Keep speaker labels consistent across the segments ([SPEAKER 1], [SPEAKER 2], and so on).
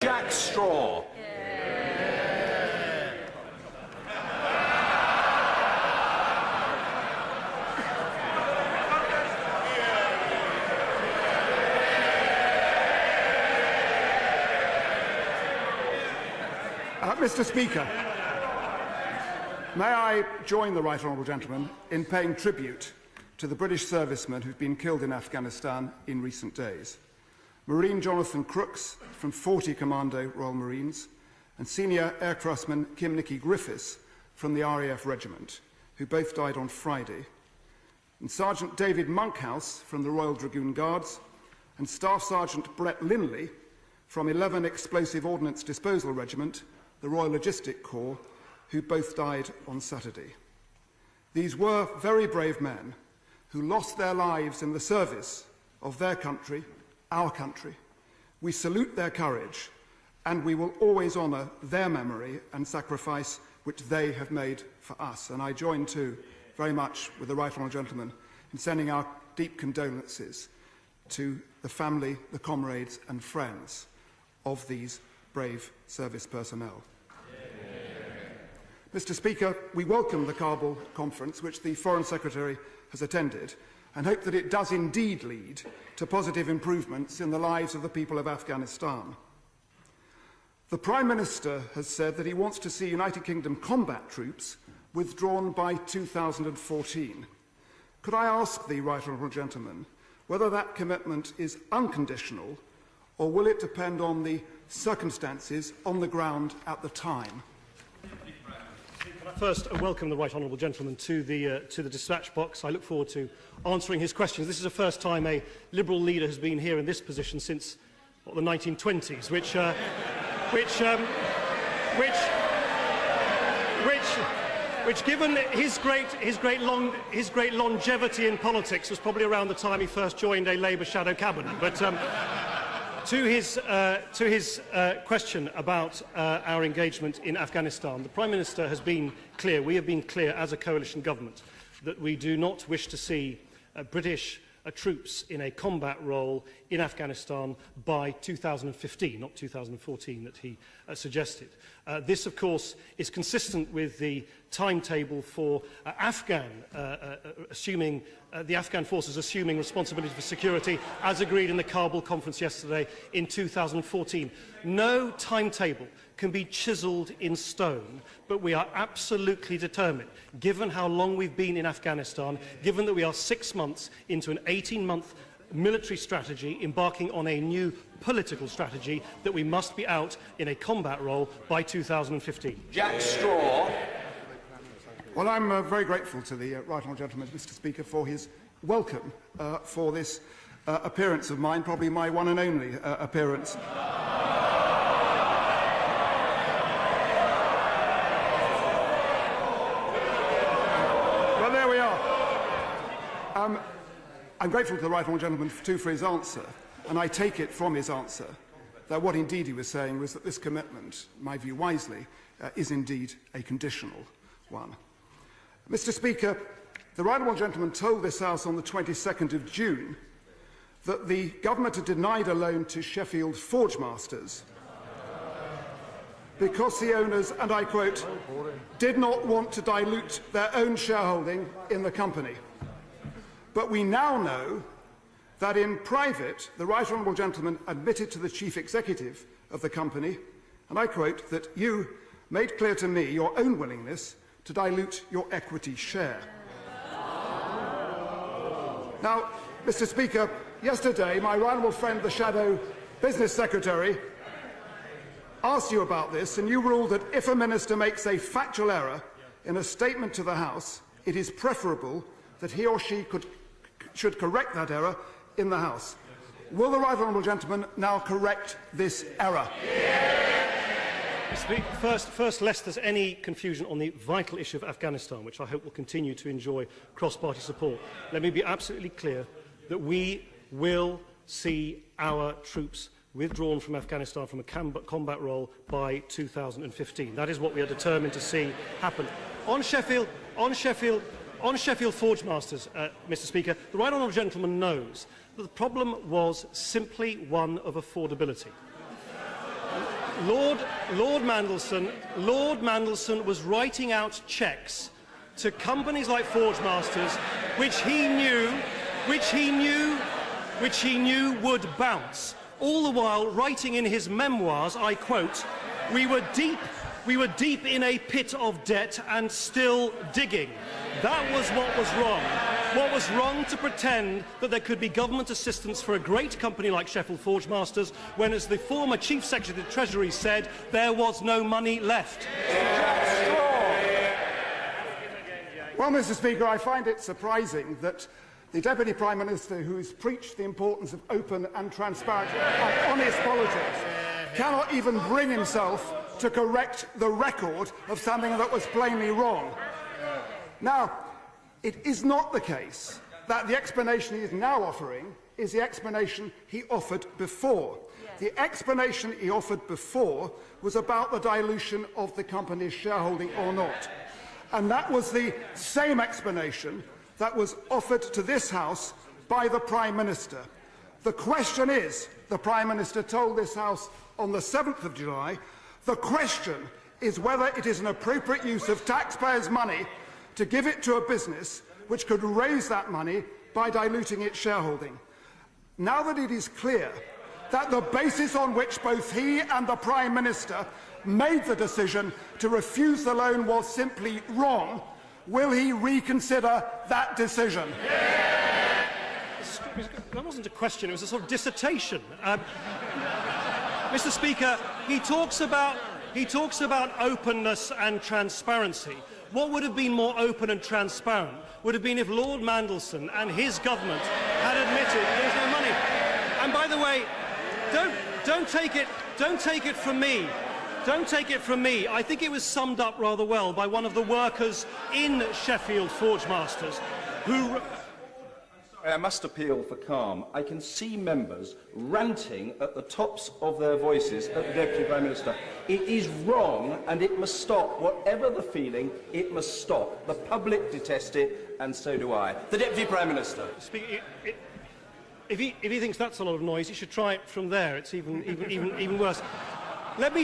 [SPEAKER 1] Jack Straw.
[SPEAKER 2] Mr. Speaker, may I join the Right Honourable Gentleman in paying tribute to the British servicemen who've been killed in Afghanistan in recent days. Marine Jonathan Crooks from 40 Commando Royal Marines and Senior Aircraftsman Kim Nicky Griffiths from the RAF Regiment, who both died on Friday, and Sergeant David Monkhouse from the Royal Dragoon Guards and Staff Sergeant Brett Linley from 11 Explosive Ordnance Disposal Regiment, the Royal Logistic Corps, who both died on Saturday. These were very brave men who lost their lives in the service of their country, our country. We salute their courage, and we will always honour their memory and sacrifice which they have made for us. And I join too very much with the Right Honourable Gentleman in sending our deep condolences to the family, the comrades and friends of these brave service personnel. Mr. Speaker, we welcome the Kabul conference, which the Foreign Secretary has attended, and hope that it does indeed lead to positive improvements in the lives of the people of Afghanistan. The Prime Minister has said that he wants to see United Kingdom combat troops withdrawn by 2014. Could I ask the Right Honourable Gentleman whether that commitment is unconditional, or will it depend on the circumstances on the ground at the time?
[SPEAKER 3] Can I first welcome the Right Honourable Gentleman to the dispatch box. I look forward to answering his questions. This is the first time a Liberal leader has been here in this position since the 1920s, which, given his great longevity in politics, was probably around the time he first joined a Labour shadow cabinet. But to his question about our engagement in Afghanistan, the Prime Minister has been clear, we have been clear as a coalition government, that we do not wish to see British troops in a combat role in Afghanistan by 2015, not 2014 that he suggested. This, of course, is consistent with the timetable for the Afghan forces assuming responsibility for security, as agreed in the Kabul conference yesterday in 2014. No timetable can be chiselled in stone, but we are absolutely determined, given how long we've been in Afghanistan, given that we are 6 months into an 18-month military strategy, embarking on a new political strategy, that we must be out in a combat role by 2015.
[SPEAKER 1] Jack Straw.
[SPEAKER 2] Well, I'm very grateful to the Right Honourable Gentleman, Mr. Speaker, for his welcome for this appearance of mine, probably my one and only appearance. Well, there we are. I'm grateful to the Right Honourable Gentleman too for his answer, and I take it from his answer that what indeed he was saying was that this commitment, in my view wisely, is indeed a conditional one. Mr. Speaker, the Right Honourable Gentleman told this House on the 22nd of June that the government had denied a loan to Sheffield Forgemasters because the owners, and I quote, did not want to dilute their own shareholding in the company. But we now know that in private, the Right Honourable Gentleman admitted to the Chief Executive of the company, and I quote, that you made clear to me your own willingness to dilute your equity share. Now, Mr. Speaker, yesterday my right honourable friend, the Shadow Business Secretary, asked you about this, and you ruled that if a minister makes a factual error in a statement to the House, it is preferable that he or she should correct that error in the House. Will the Right Honourable Gentleman now correct this error?
[SPEAKER 3] First, lest there's any confusion on the vital issue of Afghanistan, which I hope will continue to enjoy cross-party support, let me be absolutely clear that we will see our troops withdrawn from Afghanistan from a combat role by 2015. That is what we are determined to see happen. On Sheffield Forgemasters, Mr. Speaker, the Right Honourable Gentleman knows that the problem was simply one of affordability. Lord Mandelson was writing out cheques to companies like Forgemasters, which he knew would bounce. All the while writing in his memoirs, I quote, we were deep in a pit of debt and still digging. That was what was wrong. What was wrong to pretend that there could be government assistance for a great company like Sheffield Forgemasters when, as the former Chief Secretary of the Treasury said, there was no money left.
[SPEAKER 2] Well, Mr. Speaker, I find it surprising that the Deputy Prime Minister, who has preached the importance of open and transparent and honest politics, cannot even bring himself to correct the record of something that was plainly wrong. Now, it is not the case that the explanation he is now offering is the explanation he offered before. The explanation he offered before was about the dilution of the company's shareholding or not. And that was the same explanation that was offered to this House by the Prime Minister. The question is, the Prime Minister told this House on the 7th of July, the question is whether it is an appropriate use of taxpayers' money to give it to a business which could raise that money by diluting its shareholding. Now that it is clear that the basis on which both he and the Prime Minister made the decision to refuse the loan was simply wrong, will he reconsider that decision?
[SPEAKER 3] That wasn't a question, it was a sort of dissertation. Mr. Speaker, he talks about openness and transparency. What would have been more open and transparent would have been if Lord Mandelson and his government had admitted there's no money. And by the way, don't take it from me. Don't take it from me. I think it was summed up rather well by one of the workers in Sheffield Forgemasters who...
[SPEAKER 4] I must appeal for calm. I can see members ranting at the tops of their voices at the Deputy Prime Minister. It is wrong and it must stop. Whatever the feeling, it must stop. The public detest it and so do I. The Deputy Prime Minister.
[SPEAKER 3] If he thinks that's a lot of noise, he should try it from there. It's even worse. Let me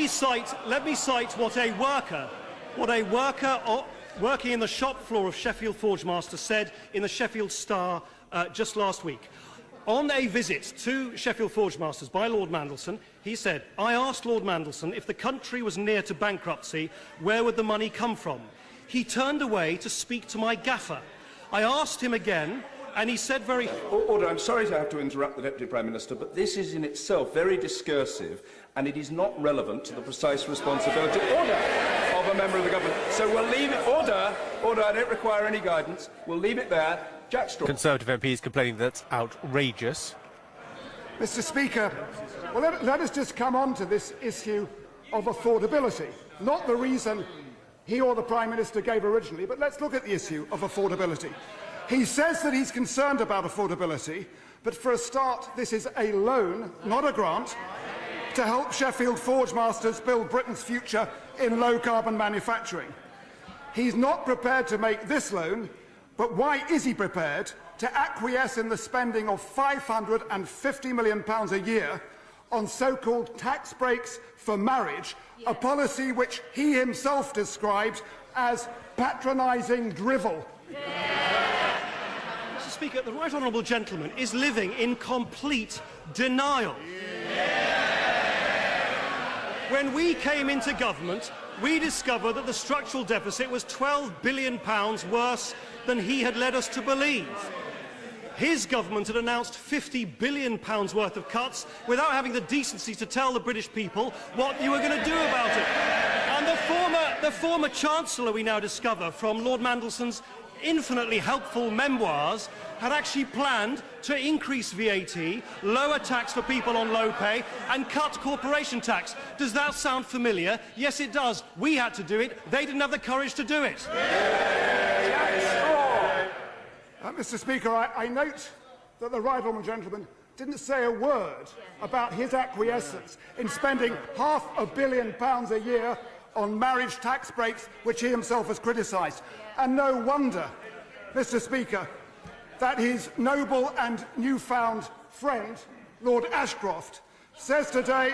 [SPEAKER 3] cite what a worker working in the shop floor of Sheffield Forgemasters said in the Sheffield Star just last week. On a visit to Sheffield Forgemasters by Lord Mandelson, he said, I asked Lord Mandelson if the country was near to bankruptcy, where would the money come from? He turned away to speak to my gaffer. I asked him again, and he said very...
[SPEAKER 4] Order, I'm sorry to have to interrupt the Deputy Prime Minister, but this is in itself very discursive, and it is not relevant to the precise responsibility of a member of the government. So we'll leave it... Order, I don't require any guidance. We'll leave it there. Jack Straw.
[SPEAKER 5] Conservative MPs complaining that's outrageous.
[SPEAKER 2] Mr. Speaker, well, let us just come on to this issue of affordability. Not the reason he or the Prime Minister gave originally, but let's look at the issue of affordability. He says that he's concerned about affordability, but for a start, this is a loan, not a grant, to help Sheffield Forgemasters build Britain's future in low-carbon manufacturing. He's not prepared to make this loan, but why is he prepared to acquiesce in the spending of £550 million a year on so-called tax breaks for marriage, a policy which he himself describes as patronising drivel?
[SPEAKER 3] Mr. Speaker, the Right Honourable Gentleman is living in complete denial. When we came into government, we discovered that the structural deficit was £12 billion worse than he had led us to believe. His government had announced £50 billion worth of cuts without having the decency to tell the British people what you were going to do about it. And the former Chancellor, we now discover from Lord Mandelson's infinitely helpful memoirs, had actually planned to increase VAT, lower tax for people on low pay, and cut corporation tax. Does that sound familiar? Yes, it does. We had to do it. They didn't have the courage to do it.
[SPEAKER 2] Mr. Speaker, I note that the Right Honourable Gentleman didn't say a word about his acquiescence in spending £500 million a year on marriage tax breaks, which he himself has criticised. And no wonder, Mr. Speaker, that his noble and newfound friend, Lord Ashcroft, says today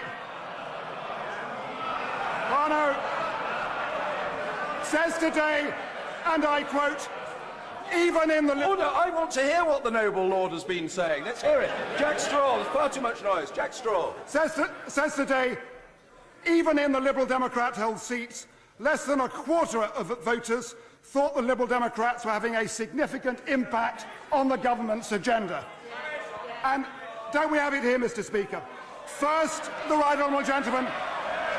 [SPEAKER 2] says today, and I quote, even in the...
[SPEAKER 4] Order! I want to hear what the noble lord has been saying. Let's hear it. Jack Straw, there's far too much noise. Jack Straw.
[SPEAKER 2] Says today, even in the Liberal Democrat-held seats, less than a quarter of voters thought the Liberal Democrats were having a significant impact on the government's agenda. And don't we have it here, Mr. Speaker? First, the right honourable gentleman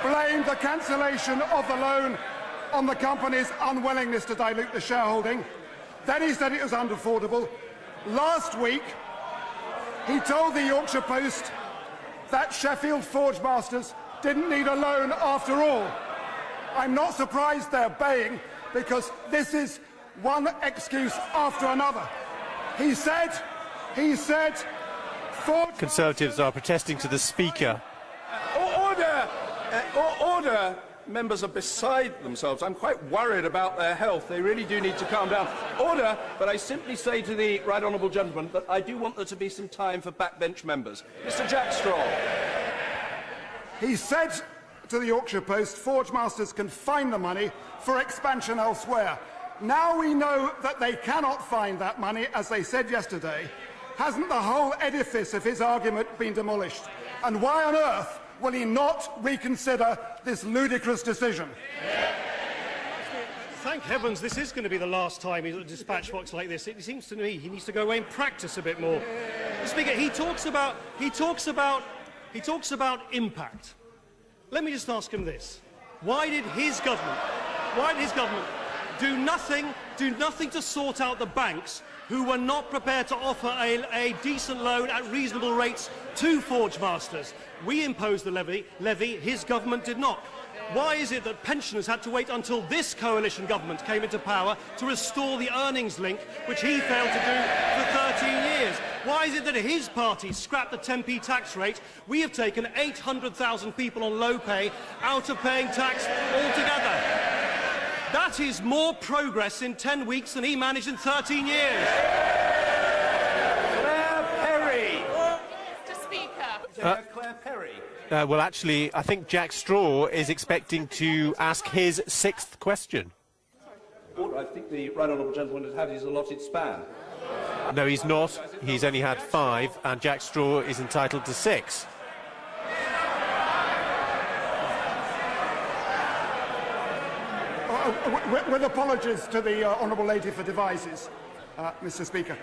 [SPEAKER 2] blamed the cancellation of the loan on the company's unwillingness to dilute the shareholding. Then he said it was unaffordable. Last week, he told the Yorkshire Post that Sheffield Forge Masters didn't need a loan after all. I'm not surprised they're baying, because this is one excuse after another. He said, Forge...
[SPEAKER 5] Conservatives are protesting to the Speaker.
[SPEAKER 4] Order! Order! Members are beside themselves. I'm quite worried about their health. They really do need to calm down. Order! But I simply say to the right honourable gentleman that I do want there to be some time for backbench members. Mr. Jack Straw.
[SPEAKER 2] He said to the Yorkshire Post, Forge Masters can find the money for expansion elsewhere. Now we know that they cannot find that money, as they said yesterday. Hasn't the whole edifice of his argument been demolished? And why on earth will he not reconsider this ludicrous decision?
[SPEAKER 3] Thank heavens this is going to be the last time he's at a dispatch box like this. It seems to me he needs to go away and practice a bit more. Speaker, he talks about impact. Let me just ask him this. Why did his government do nothing to sort out the banks who were not prepared to offer a decent loan at reasonable rates to Forge Masters? We imposed the levy, his government did not. Why is it that pensioners had to wait until this coalition government came into power to restore the earnings link, which he failed to do for 13 years? Why is it that his party scrapped the 10p tax rate? We have taken 800,000 people on low pay out of paying tax altogether. That is more progress in 10 weeks than he managed in 13 years.
[SPEAKER 4] Claire Perry.
[SPEAKER 6] Mr. Speaker.
[SPEAKER 4] Claire Perry.
[SPEAKER 5] Well, actually, I think Jack Straw is expecting to ask his sixth question.
[SPEAKER 4] Order. I think the right honourable gentleman has had his allotted span.
[SPEAKER 5] No, he's not. He's only had 5, and Jack Straw is entitled to 6.
[SPEAKER 2] With apologies to the honourable lady for devices, Mr. Speaker.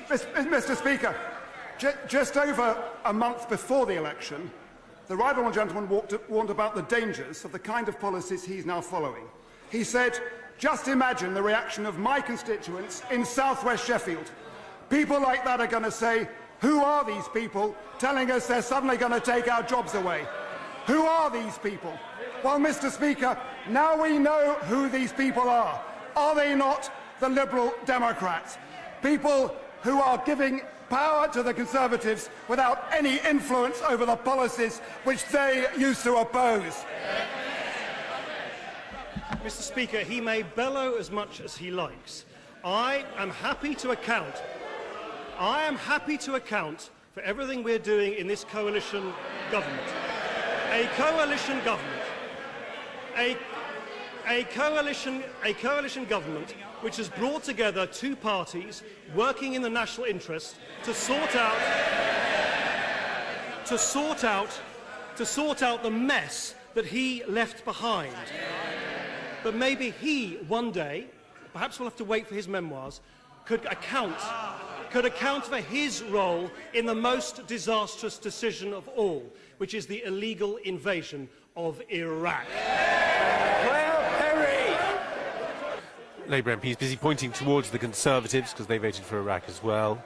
[SPEAKER 2] Mr. Speaker, just over a month before the election, the right honourable gentleman warned about the dangers of the kind of policies he's now following. He said, just imagine the reaction of my constituents in southwest Sheffield. People like that are going to say, who are these people telling us they're suddenly going to take our jobs away? Who are these people? Well, Mr. Speaker, now we know who these people are. Are they not the Liberal Democrats? People who are giving power to the Conservatives without any influence over the policies which they used to oppose.
[SPEAKER 3] Mr. Speaker, he may bellow as much as he likes. I am happy to account for everything we're doing in this coalition government. A coalition government. A coalition government which has brought together two parties working in the national interest to sort out the mess that he left behind. But maybe he, one day, perhaps we'll have to wait for his memoirs, could account for his role in the most disastrous decision of all, which is the illegal invasion of Iraq.
[SPEAKER 4] Claire Perry.
[SPEAKER 5] Labour MPs busy pointing towards the Conservatives because they voted for Iraq as well.